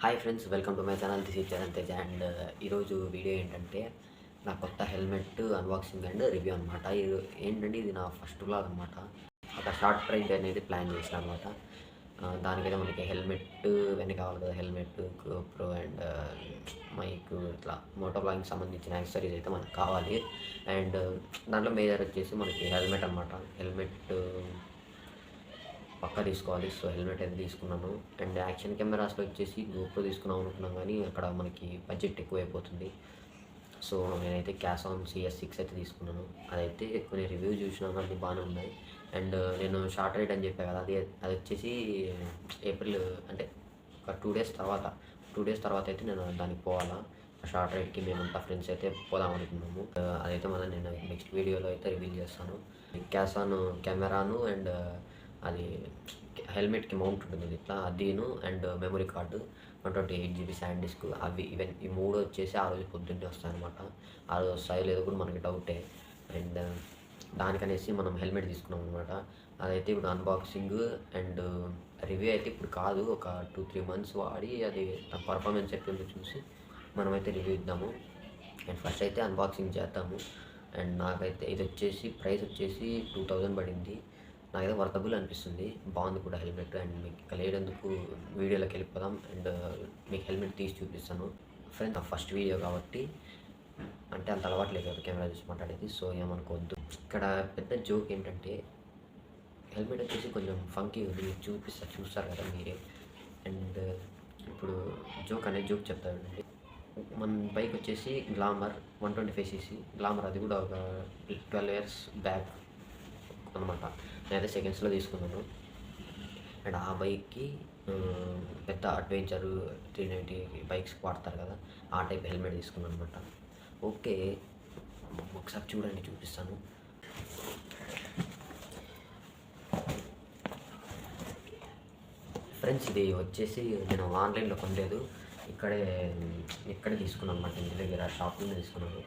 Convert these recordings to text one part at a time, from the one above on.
Hi friends, welcome to my channel. This is Charan Tej. And ఈరోజు video ఏంటంటే నా కొత్త హెల్మెట్ అన్బాక్సింగ్ అండ్ రివ్యూ అనమాట. ఇది ఏంటంటే ఇది నా ఫస్ట్ వ్లాగ్ అనమాట. ఒక షార్ట్ రైడ్ అనేది ప్లాన్ చేసిన అనమాట. దానికైతే మనకి హెల్మెట్ వెనక కావాలి కదా, హెల్మెట్, గోప్రో అండ్ మైక్, ఇట్లా మోటో బ్లాగింగ్ సంబంధించిన యాక్సెసరీస్ అయితే మనకు కావాలి. అండ్ దాంట్లో మేజర్ వచ్చేసి మనకి హెల్మెట్ అనమాట. హెల్మెట్ పక్కా తీసుకోవాలి. సో హెల్మెట్ అయితే తీసుకున్నాను. అండ్ యాక్షన్ కెమెరాస్లో వచ్చేసి గోప్రో తీసుకున్నాం అనుకున్నాం, కానీ అక్కడ మనకి బడ్జెట్ ఎక్కువ అయిపోతుంది. సో నేనైతే క్యాసాన్ CS6 అయితే తీసుకున్నాను. అదైతే కొన్ని రివ్యూ చూసినాను, అన్నీ బాగానే ఉన్నాయి. అండ్ నేను షార్ట్ రైడ్ అని చెప్పాను కదా, అది వచ్చేసి ఏప్రిల్, అంటే ఒక 2 డేస్ తర్వాత అయితే నేను దానికి పోవాలా. షార్ట్ రైడ్కి మేమంతా ఫ్రెండ్స్ అయితే పోదాం అనుకున్నాము. అదైతే మళ్ళీ నేను నెక్స్ట్ వీడియోలో అయితే రివీల్ చేస్తాను. క్యాసాన్ కెమెరాను అండ్ అది హెల్మెట్కి మౌంట్ ఉంటుంది ఇట్లా, అదిను and memory card 128GB SanDisk, అవి ఈవెన్ ఈ మూడు వచ్చేసి ఆ రోజు పొద్దున్నే వస్తాయన్నమాట. ఆ రోజు వస్తాయో లేదో కూడా మనకి డౌటే. అండ్ దానికనేసి మనం హెల్మెట్ తీసుకున్నాం అనమాట. అదైతే ఇప్పుడు అన్బాక్సింగ్ అండ్ రివ్యూ అయితే ఇప్పుడు కాదు, ఒక 2-3 months వాడి అది పర్ఫార్మెన్స్ ఎట్లుందో చూసి మనమైతే రివ్యూ ఇద్దాము. అండ్ ఫస్ట్ అయితే అన్బాక్సింగ్ చేద్దాము. అండ్ నాకైతే ఇది వచ్చేసి ప్రైస్ వచ్చేసి 2000 పడింది. నాకైతే వర్తబుల్ అనిపిస్తుంది, బాగుంది కూడా హెల్మెట్. అండ్ మీకు లేడందుకు వీడియోలోకి వెళ్ళిపోదాం. అండ్ మీకు హెల్మెట్ తీసి చూపిస్తాను ఫ్రెండ్స్. నా ఫస్ట్ వీడియో కాబట్టి అంటే అంత అలవాట్లేదు కదా కెమెరా చూసి మాట్లాడేది, సో ఏమనుకోవద్దు. ఇక్కడ పెద్ద జోక్ ఏంటంటే హెల్మెట్ వచ్చేసి కొంచెం ఫంకీ ఉంది, మీకు చూస్తారు కదా మీరే. అండ్ ఇప్పుడు జోక్ చెప్తానండి. మన బైక్ వచ్చేసి గ్లామర్ 125cc గ్లామర్, అది కూడా ఒక 12 years బ్యాక్ అనమాట. నేనైతే సెకండ్స్లో తీసుకున్నాను. అండ్ ఆ బైక్కి పెద్ద అడ్వెంచర్ 390 బైక్స్ వాడతారు కదా, ఆ టైప్ హెల్మెట్ తీసుకున్నాను అనమాట. ఓకే, ఒకసారి చూడండి, చూపిస్తాను. ఫ్రెండ్స్, ఇది వచ్చేసి నేను ఆన్లైన్లో కొనలేదు, ఇక్కడే తీసుకున్నాను అనమాట. ఇంటి దగ్గర షాప్లోనే తీసుకున్నాను.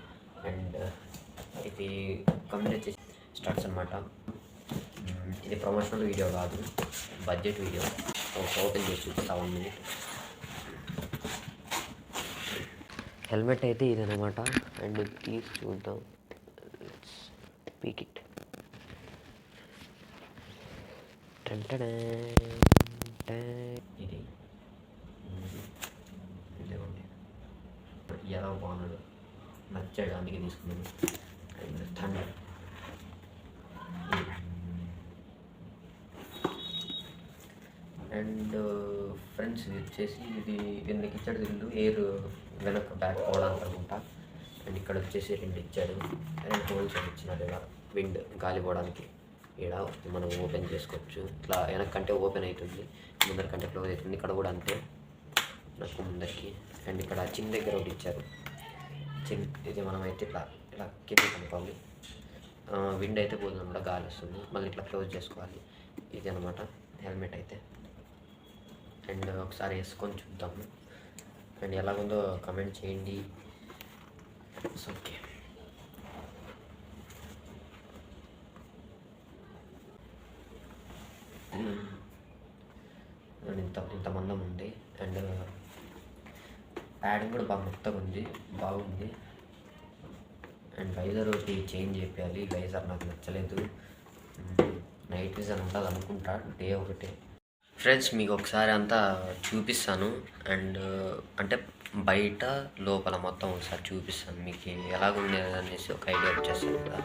అండ్ ఇది కంపెనీ వచ్చేసి స్టడ్స్ అనమాట. ఇది ప్రమోషనల్ వీడియో కాదు, బడ్జెట్ వీడియో. ఓపెన్ చేసి చూపిస్తా 1 minute. హెల్మెట్ అయితే ఇదనమాట. అండ్ తీసి చూద్దాం, పీక్ ఇట్. ఇది ఎలా బాగున్నాడు, నచ్చాడు, అందుకే తీసుకున్నాను. అండ్ థండర్, అండ్ ఫ్రెండ్స్ ఇది వచ్చేసి దీనికి ఇచ్చాడు 2 ఎయిర్ వెనక బ్యాక్ పోవడానికి అనుకుంటా. అండ్ ఇక్కడ వచ్చేసి 2 ఇచ్చాడు, 2 హోల్స్ ఇచ్చినాడు ఇలా విండ్ గాలి పోవడానికి. ఇక్కడ మనం ఓపెన్ చేసుకోవచ్చు, ఇట్లా వెనక్కంటే ఓపెన్ అవుతుంది, ముందరికంటే క్లోజ్ అవుతుంది. ఇక్కడ కూడా అంతే, నాకు ముందరికి. అండ్ ఇక్కడ చిన్న దగ్గర ఒకటి ఇచ్చారు, ఇది మనమైతే ఇలా కింద కనుకోవాలి. విండ్ అయితే పోతుంది కూడా, గాలి వస్తుంది, మళ్ళీ ఇట్లా క్లోజ్ చేసుకోవాలి. ఇది అనమాట హెల్మెట్ అయితే. అండ్ ఒకసారి వేసుకొని చూద్దాము. అండ్ ఎలాగుందో కమెంట్ చేయండి. ఓకే, ఇంత మందం ఉంది. అండ్ ప్యాడింగ్ కూడా బాగా మెత్తగా ఉంది, బాగుంది. అండ్ వైజర్ ఒకటి చేంజ్ చేయాలి, వైజర్ నాకు నచ్చలేదు. నైట్ విజన్ ఉంటుంది అనుకుంటా, డే ఒకటే. ఫ్రెండ్స్, మీకు ఒకసారి అంతా చూపిస్తాను. అండ్ అంటే బయట లోపల మొత్తం ఒకసారి చూపిస్తాను, మీకు ఎలాగుండేది అనేసి ఒక ఐడియా వచ్చేస్తుంది కదా.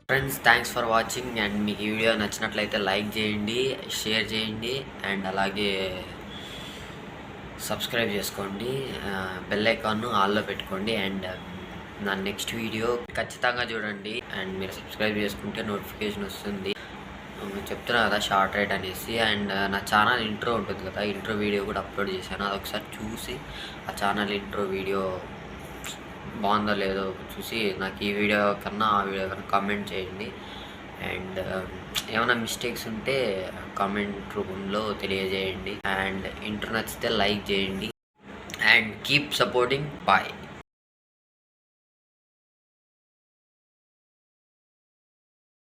Friends, thanks for watching. And మీకు ఈ వీడియో నచ్చినట్లయితే లైక్ చేయండి, షేర్ చేయండి, అండ్ అలాగే సబ్స్క్రైబ్ చేసుకోండి. బెల్ ఐకాన్ను ఆల్లో పెట్టుకోండి. అండ్ నా నెక్స్ట్ వీడియో ఖచ్చితంగా చూడండి. అండ్ మీరు సబ్స్క్రైబ్ చేసుకుంటే నోటిఫికేషన్ వస్తుంది. చెప్తున్నా కదా షార్ట్ రైట్ అనేసి. అండ్ నా ఛానల్ ఇంట్రో ఉంటుంది కదా, ఇంట్రో వీడియో కూడా అప్లోడ్ చేశాను. అదొకసారి చూసి ఆ ఛానల్ ఇంట్రో వీడియో బాగుందో లేదో చూసి నాకు ఈ వీడియో కన్నా ఆ వీడియో కన్నా కామెంట్ చేయండి. అండ్ ఏమైనా మిస్టేక్స్ ఉంటే కామెంట్ రూపంలో తెలియజేయండి. అండ్ ఇంట్రో నచ్చితే లైక్ చేయండి. And keep supporting. బాయ్.